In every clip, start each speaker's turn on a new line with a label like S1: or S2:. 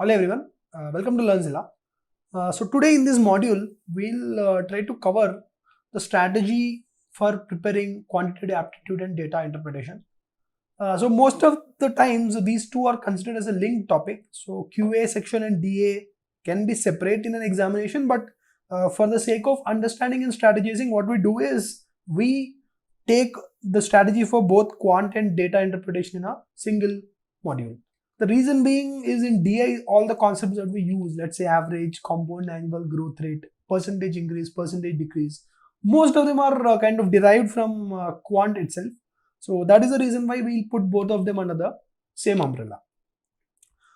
S1: Hello everyone, welcome to LearnZilla. So today in this module, we'll try to cover the strategy for preparing quantitative aptitude and data interpretation. So most of the times these two are considered as a linked topic. So QA section and DA can be separate in an examination, but for the sake of understanding and strategizing, what we do is we take the strategy for both quant and data interpretation in a single module. The reason being is in DI, all the concepts that we use, let's say average, compound annual growth rate, percentage increase, percentage decrease, most of them are kind of derived from quant itself. So that is the reason why we'll put both of them under the same umbrella.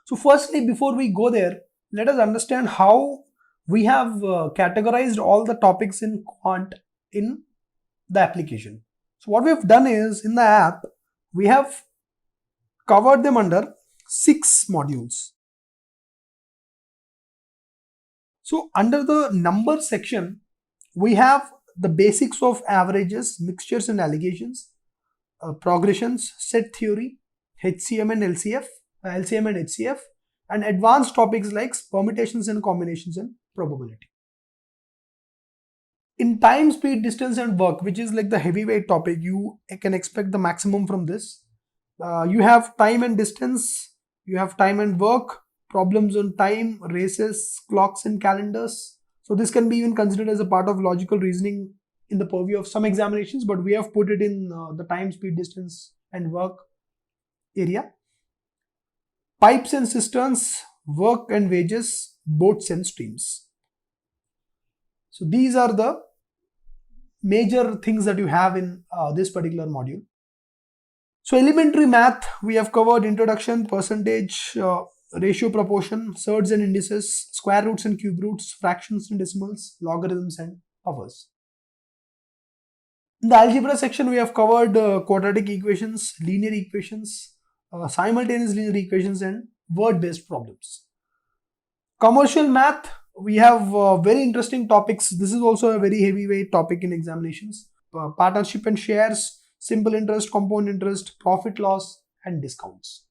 S1: So firstly, before we go there, let us understand how we have categorized all the topics in quant in the application. So what we have done is in the app, we have covered them under 6 modules. So under the number section, we have the basics of averages, mixtures and allegations, progressions, set theory, HCM and LCF, LCM and HCF, and advanced topics like permutations and combinations and probability. In time, speed, distance and work, which is like the heavyweight topic, you can expect the maximum from this. You have time and distance, you have time and work, problems on time, races, clocks and calendars. So this can be even considered as a part of logical reasoning in the purview of some examinations, but we have put it in the time, speed, distance and work area. Pipes and cisterns, work and wages, boats and streams. So these are the major things that you have in this particular module. So elementary math, we have covered introduction, percentage, ratio proportion, surds and indices, square roots and cube roots, fractions and decimals, logarithms and powers. In the algebra section, we have covered quadratic equations, linear equations, simultaneous linear equations and word-based problems. Commercial math, we have very interesting topics. This is also a very heavyweight topic in examinations. Partnership and shares, simple interest, compound interest, profit loss and discounts.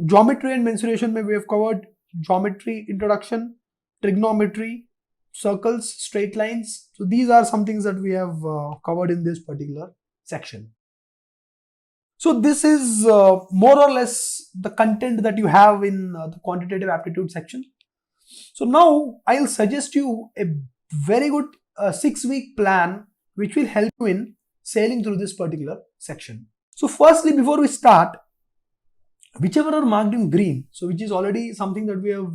S1: Geometry and mensuration, we have covered geometry introduction, trigonometry, circles, straight lines. So these are some things that we have covered in this particular section. So this is more or less the content that you have in the quantitative aptitude section. So now I'll suggest you a very good 6-week plan which will help you in sailing through this particular section. So firstly, before we start, whichever are marked in green, so which is already something that we have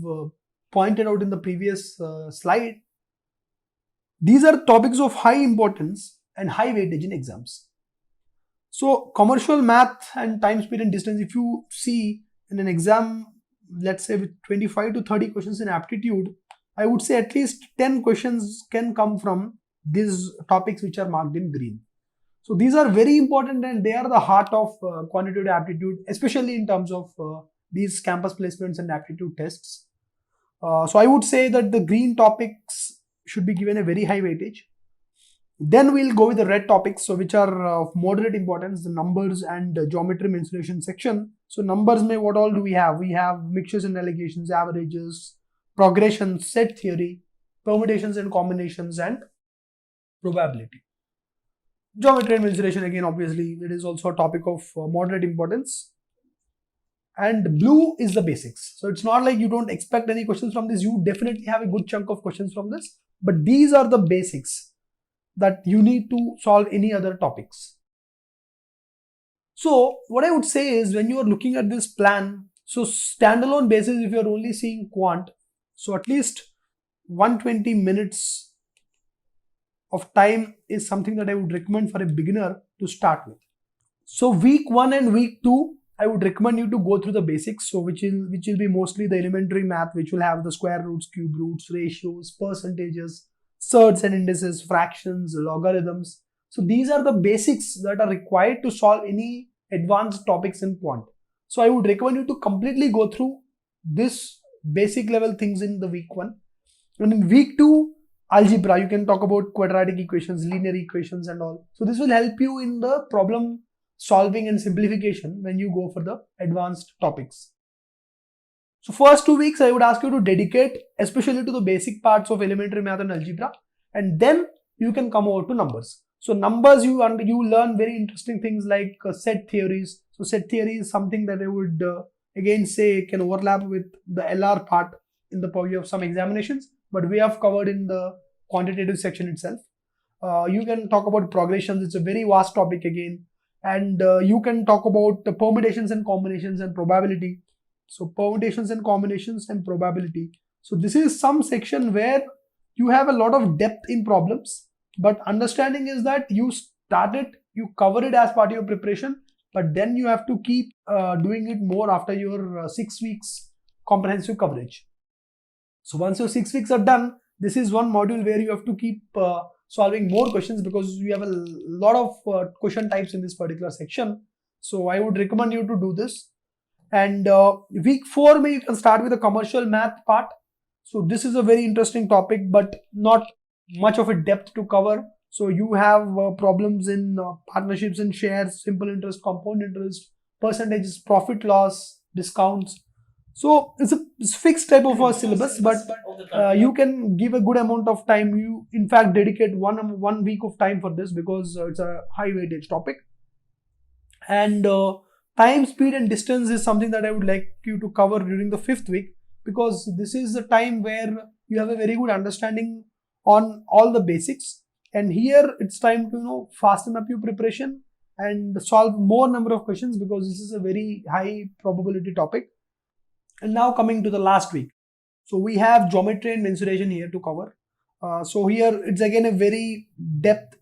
S1: pointed out in the previous slide, these are topics of high importance and high weightage in exams. So commercial math and time, speed and distance, if you see in an exam, let's say with 25 to 30 questions in aptitude, I would say at least 10 questions can come from these topics which are marked in green. So these are very important and they are the heart of quantitative aptitude, especially in terms of these campus placements and aptitude tests. So I would say that the green topics should be given a very high weightage. Then we'll go with the red topics, so which are of moderate importance, the numbers and geometry mensuration section. So numbers, what all do we have? We have mixtures and allegations, averages, progression, set theory, permutations and combinations and probability. Geometry and mensuration, again, obviously, it is also a topic of moderate importance. And blue is the basics. So it's not like you don't expect any questions from this. You definitely have a good chunk of questions from this. But these are the basics that you need to solve any other topics. So what I would say is when you are looking at this plan, so standalone basis, if you are only seeing quant, so at least 120 minutes of time is something that I would recommend for a beginner to start with. So week 1 and week 2, I would recommend you to go through the basics. So which will be mostly the elementary math, which will have the square roots, cube roots, ratios, percentages, surds and indices, fractions, logarithms. So these are the basics that are required to solve any advanced topics in quant. So I would recommend you to completely go through this basic level things in the week 1. And in week 2, algebra, you can talk about quadratic equations, linear equations and all. So this will help you in the problem solving and simplification when you go for the advanced topics. So first 2 weeks, I would ask you to dedicate especially to the basic parts of elementary math and algebra, and then you can come over to numbers. So numbers, you learn very interesting things like set theories. So set theory is something that I would again say can overlap with the LR part in the purview of some examinations, but we have covered in the quantitative section itself. You can talk about progressions. It's a very vast topic again, and you can talk about the permutations and combinations and probability. So permutations and combinations and probability. So this is some section where you have a lot of depth in problems, but understanding is that you start it, you cover it as part of your preparation, but then you have to keep doing it more after your 6 weeks comprehensive coverage. So once your 6 weeks are done, this is one module where you have to keep solving more questions, because you have a lot of question types in this particular section. So I would recommend you to do this. And week 4, you can start with the commercial math part. So this is a very interesting topic, but not much of a depth to cover. So you have problems in partnerships and shares, simple interest, compound interest, percentages, profit loss, discounts. So it's a fixed type of a syllabus, but you can give a good amount of time. You in fact dedicate one week of time for this, because it's a high weightage topic. And time, speed and distance is something that I would like you to cover during the 5th week, because this is the time where you have a very good understanding on all the basics. And here it's time to fasten up your preparation and solve more number of questions, because this is a very high probability topic. And now coming to the last week. So we have geometry and mensuration here to cover. So here it's again a very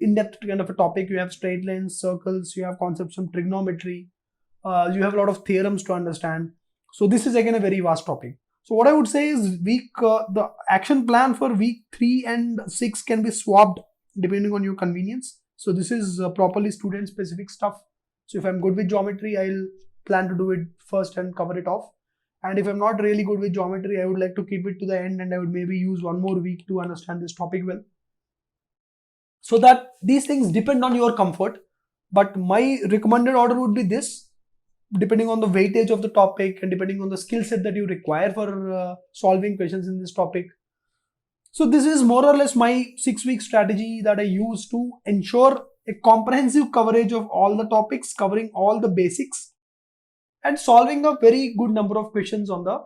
S1: in-depth kind of a topic. You have straight lines, circles, you have concepts from trigonometry, you have a lot of theorems to understand. So this is again a very vast topic. So what I would say is the action plan for week 3 and 6 can be swapped depending on your convenience. So this is properly student specific stuff. So if I'm good with geometry, I'll plan to do it first and cover it off. And if I'm not really good with geometry, I would like to keep it to the end, and I would maybe use one more week to understand this topic well. So that these things depend on your comfort, but my recommended order would be this, depending on the weightage of the topic and depending on the skill set that you require for solving questions in this topic. So this is more or less my 6-week strategy that I use to ensure a comprehensive coverage of all the topics, covering all the basics and solving a very good number of questions on the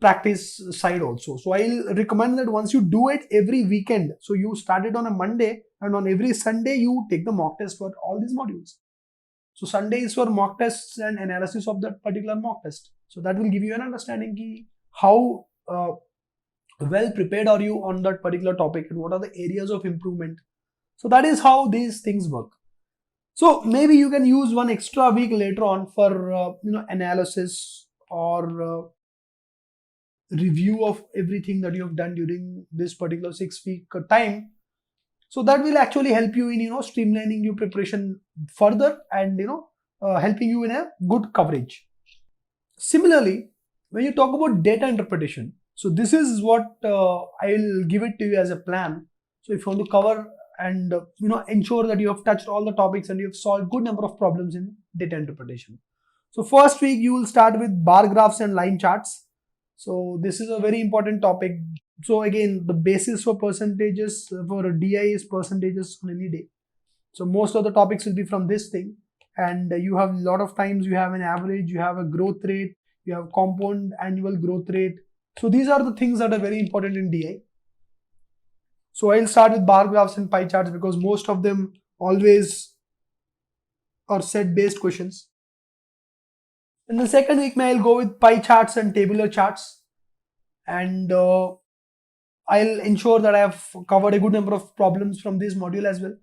S1: practice side also. So I'll recommend that once you do it every weekend, so you start it on a Monday and on every Sunday you take the mock test for all these modules. So Sunday is for mock tests and analysis of that particular mock test. So that will give you an understanding how well prepared are you on that particular topic and what are the areas of improvement. So that is how these things work. So maybe you can use one extra week later on for analysis or review of everything that you have done during this particular 6-week time. So that will actually help you in streamlining your preparation further and helping you in a good coverage. Similarly, when you talk about data interpretation, so this is what I'll give it to you as a plan. So if you want to cover and ensure that you have touched all the topics and you have solved good number of problems in data interpretation. So first week you will start with bar graphs and line charts. So this is a very important topic. So again, the basis for percentages for a DI is percentages on any day. So most of the topics will be from this thing, and you have a lot of times you have an average, you have a growth rate, you have compound annual growth rate. So these are the things that are very important in DI. So I'll start with bar graphs and pie charts because most of them always are set based questions. In the second week, I'll go with pie charts and tabular charts, and I'll ensure that I have covered a good number of problems from this module as well.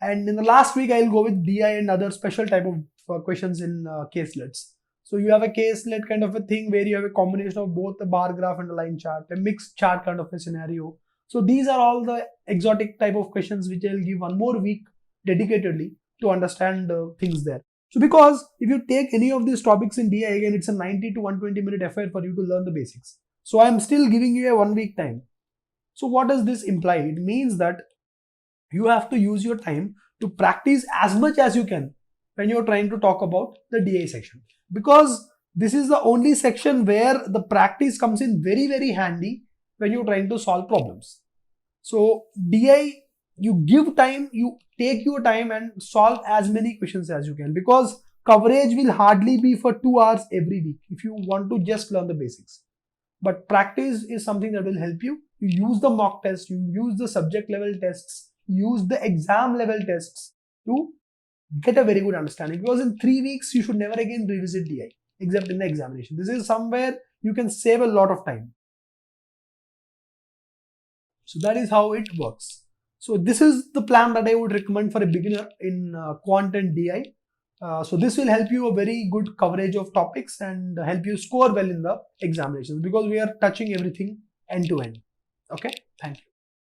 S1: And in the last week, I'll go with DI and other special type of questions in caselets. So you have a caselet kind of a thing where you have a combination of both a bar graph and a line chart, a mixed chart kind of a scenario. So these are all the exotic type of questions which I'll give one more week dedicatedly to understand things there. So because if you take any of these topics in DI, again, it's a 90 to 120 minute affair for you to learn the basics. So I'm still giving you a 1 week time. So what does this imply? It means that you have to use your time to practice as much as you can when you're trying to talk about the DI section. Because this is the only section where the practice comes in very, very handy when you're trying to solve problems. So DI, you give time, you take your time and solve as many questions as you can, because coverage will hardly be for 2 hours every week if you want to just learn the basics. But practice is something that will help you. You use the mock test, you use the subject level tests, use the exam level tests to get a very good understanding, because in 3 weeks you should never again revisit DI except in the examination. This is somewhere you can save a lot of time. So that is how it works. So this is the plan that I would recommend for a beginner in quant and DI. So this will help you a very good coverage of topics and help you score well in the examinations, because we are touching everything end to end. Okay, thank you.